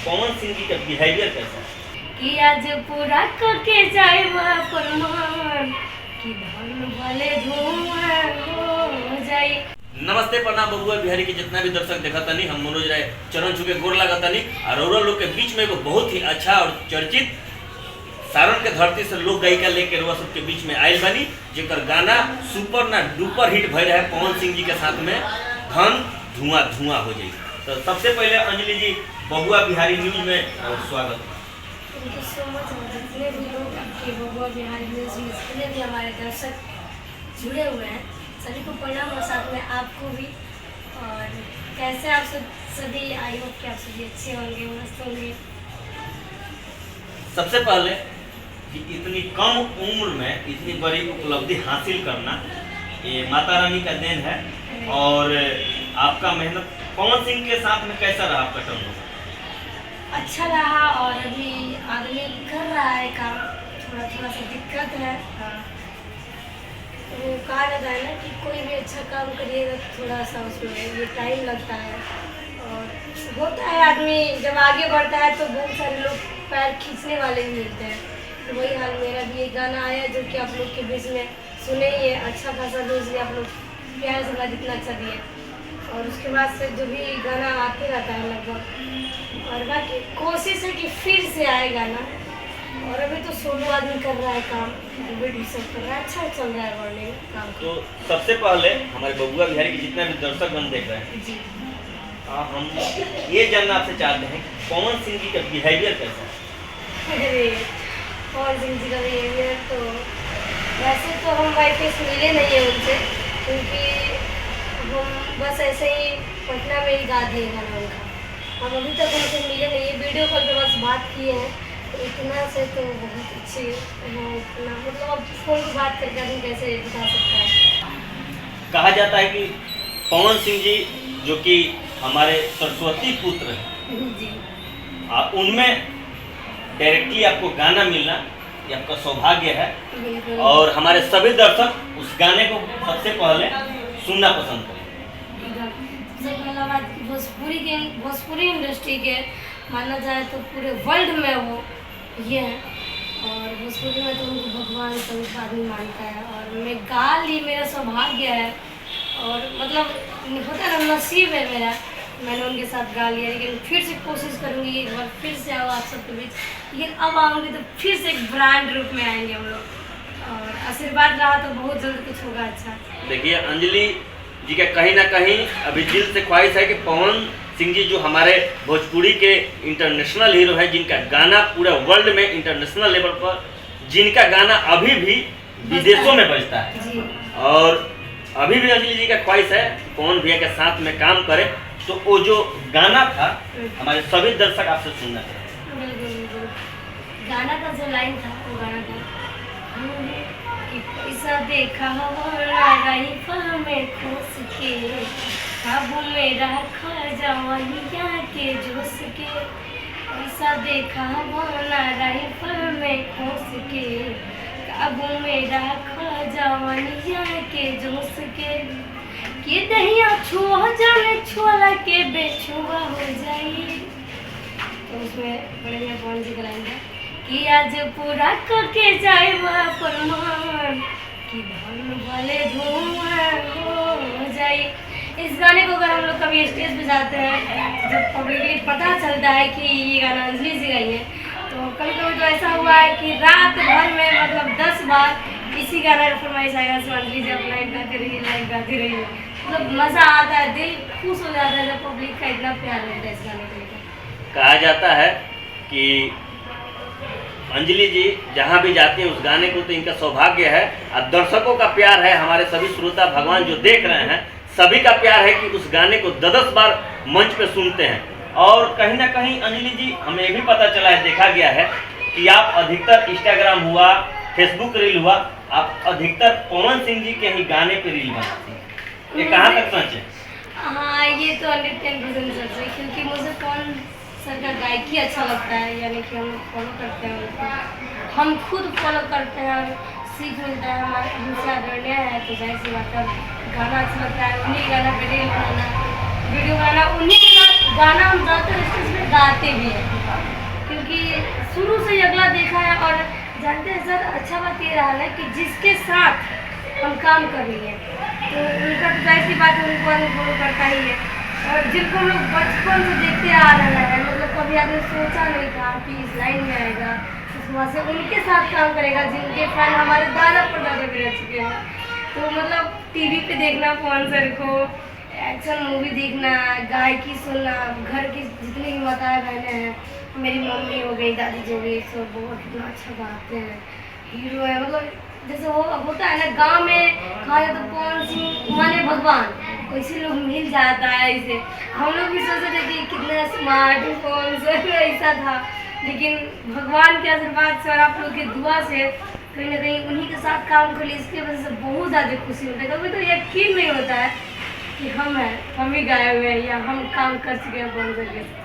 पवन सिंह जी का बिहेवियर कैसा है? कि आज पूरा करके जाए प्रमाण कि धन भले धुआं हो जाए। नमस्ते प्रणाम बबुआ बिहारी के जितना भी दर्शक देखा तनी हम मनोज राय चरण छुके गोर लागतनी और रउरा लोग के बीच में एगो बहुत ही अच्छा और चर्चित सारण के धरती से लोक गायिका लेके रउरा सबके बीच में आयल बनी, जेकर गाना सुपर ना डुपर हिट भय रहे पवन सिंह जी के साथ में धन धुआं धुआं हो जाए। तो सबसे पहले अंजलि जी बबुआ बिहारी न्यूज में स्वागत। Thank you so much. जितने भी लोग आपके बबुआ बिहारी न्यूज़ में जितने भी हमारे दर्शक जुड़े हुए हैं सभी को प्रणाम और साथ में आपको भी। और कैसे आप सब सभी, आई होप कि आप सभी अच्छे होंगे, मस्त होंगे। सबसे पहले कि इतनी कम उम्र में इतनी बड़ी उपलब्धि हासिल करना ये माता रानी का देन है। और आपका मेहनत पवन सिंह के साथ में कैसा रहा आपका टर्न? अच्छा रहा और अभी आदमी कर रहा है काम, थोड़ा थोड़ा सा दिक्कत है। वो कहा जाता है ना कि कोई भी अच्छा काम करिएगा थोड़ा सा उसमें ये टाइम लगता है और होता है। आदमी जब आगे बढ़ता है तो बहुत सारे लोग पैर खींचने वाले भी मिलते हैं। तो वही हाल मेरा भी एक गाना आया जो कि आप लोग के बीच में सुने ही है। अच्छा खासा व्यूज़ भी आप लोग प्यार से जितना अच्छा दिए और उसके बाद से जो भी गाना आते रहता है लगभग। और बाकी कोशिश है कि फिर से आए गाना। और अभी तो सोनू आदमी कर रहा है काम, वीडियो सब कर रहा है, अच्छा चल रहा है मॉर्निंग काम। तो सबसे पहले हमारे बबुआ बिहारी के जितना भी दर्शक गण देख रहे हैं जी, हम ये जानना आपसे चाहते हैं कि पवन सिंह जी का बिहेवियर कैसा है? अरे पवन सिंह जी का बिहेवियर तो वैसे तो हम वाईफाई से मिले नहीं है उनसे, क्योंकि हम बस ऐसे ही पटना में ही गा दिए गाना उनका। हम अभी तक उनसे मिले नहीं है, वीडियो कॉल पे बस बात किए हैं। तो इतना से तो बहुत अच्छी है, इतना मतलब अब फ़ोन पर बात करके आदमी कैसे बता सकता है। कहा जाता है कि पवन सिंह जी जो कि हमारे सरस्वती पुत्र हैं, जी उनमें डायरेक्टली आपको गाना मिलना ये आपका सौभाग्य है। बिल्कुल। और हमारे सभी दर्शक उस गाने को सबसे पहले सुनना पसंद करें। सबसे पहला बात कि भोजपुरी इंडस्ट्री के माना जाए तो पूरे वर्ल्ड में वो ये है। और भोजपुरी में तो उनको भगवान सभी आदमी मानता है और मैं गा ली, मेरा सौभाग्य है। और मतलब होता है ना, नसीब है मेरा, मैंने उनके साथ गा लिया। लेकिन फिर से कोशिश करूँगी एक बार फिर से आओ आप सबके बीच। लेकिन अब आऊँगी तो फिर से एक ब्रांड रूप में आएंगे हम लोग और आशीर्वाद रहा तो बहुत जल्द कुछ होगा अच्छा। देखिए अंजलि जी का कहीं ना कहीं अभी दिल से ख्वाहिश है कि पवन सिंह जी जो हमारे भोजपुरी के इंटरनेशनल हीरो हैं, जिनका गाना पूरे वर्ल्ड में इंटरनेशनल लेवल पर, जिनका गाना अभी भी विदेशों में बजता है। जी। और अभी भी अंजलि जी का ख्वाहिश है पवन भैया के साथ में काम करे। तो वो जो गाना था हमारे सभी दर्शक आपसे सुनना चाहते हैं। बिल्कुल। गाना का जो लाइन था वो गाना था कि पैसा देखा राइफल में खोस के, काबू में रखा जवानिया के जोश के। पैसा देखा राइफल में खोस के, काबू में रखा जवानिया के जोश के। कि दहिया छुआ जाने छोला के बेछुआ हो जाई। तो उसमें बड़े में पवन जी का लाइन था कि आज पूरा करके जाए प्रमाण कि धन भले धुआं हो जाए। इस गाने को अगर हम लोग कभी स्टेज पे जाते हैं, जब पब्लिकली पता चलता है कि ये गाना अंजलि जी गाई है, तो कभी कभी तो ऐसा हुआ है कि रात भर में मतलब 10 बार इसी गाना का फरमाइश आएगा, अंजलि जी आप लाइव गाती रहिए, लाइव गाती रहिए। मतलब मज़ा आता है, दिल खुश हो जाता है जब पब्लिक का इतना प्यार मिलता है इस गाने को लेकर। कहा जाता है कि अंजलि जी जहाँ भी जाती हैं उस गाने को तो इनका सौभाग्य है। और दर्शकों का प्यार है, हमारे सभी श्रोता भगवान जो देख रहे हैं सभी का प्यार है कि उस गाने को 10 बार मंच पे सुनते हैं। और कहीं ना कहीं अंजलि जी हमें ये भी पता चला है, देखा गया है कि आप अधिकतर इंस्टाग्राम हुआ, फेसबुक रील हुआ, आप अधिकतर पवन सिंह जी के ही गाने पे रील बनाती हैं। ये कहाँ तक सच है? हाँ, ये तो 110% सच है, क्योंकि मुझे पवन सर का गायकी अच्छा लगता है। यानी कि हम फॉलो करते हैं उनको, हम खुद फॉलो करते हैं और सीख मिलता है। हमारे हमसे आदरणीय है तो जाहिर सी बात है गाना अच्छा लगता है। उन्हीं गाना पे रील बनाना, वीडियो बनाना, उन्हीं के साथ गाना हम ज़्यादातर स्टेज में गाते भी हैं, क्योंकि शुरू से ही अगला देखा है। और जानते हैं सर, अच्छा बात ये रहा है कि जिसके साथ हम काम कर रही हैं तो उनका तो जाहिर सी बात है, उनको अनुभव करता ही है। और जिनको हम लोग बचपन से देखते आ रहे हैं, मतलब कभी आदमी सोचा नहीं था कि इस लाइन में आएगा, उसके बाद से उनके साथ काम करेगा जिनके फैन हमारे दादा परदादा भी रह चुके हैं। तो मतलब टीवी पे देखना पवन सर को, एक्शन मूवी देखना, गायकी सुनना, घर की जितनी भी माताएं बहनें हैं, मेरी मम्मी हो गई, दादी जो गई, सब बहुत कितना अच्छा गाते हैं, हीरो है। मतलब जैसे वो होता है ना गांव में कहा जाए तो कौन सिंह माने भगवान, वैसे लोग मिल जाता है। ऐसे हम लोग भी सोचते थे कि कितना स्मार्ट कौन सा ऐसा था, लेकिन भगवान के आशीर्वाद से और आप लोग की दुआ से कहीं ना कहीं उन्हीं के साथ काम कर लिए, इसकी वजह से बहुत ज़्यादा खुशी होती है। कभी तो यकीन नहीं होता है कि हम ही गाए हुए हैं या हम काम कर चुके हैं बन सके।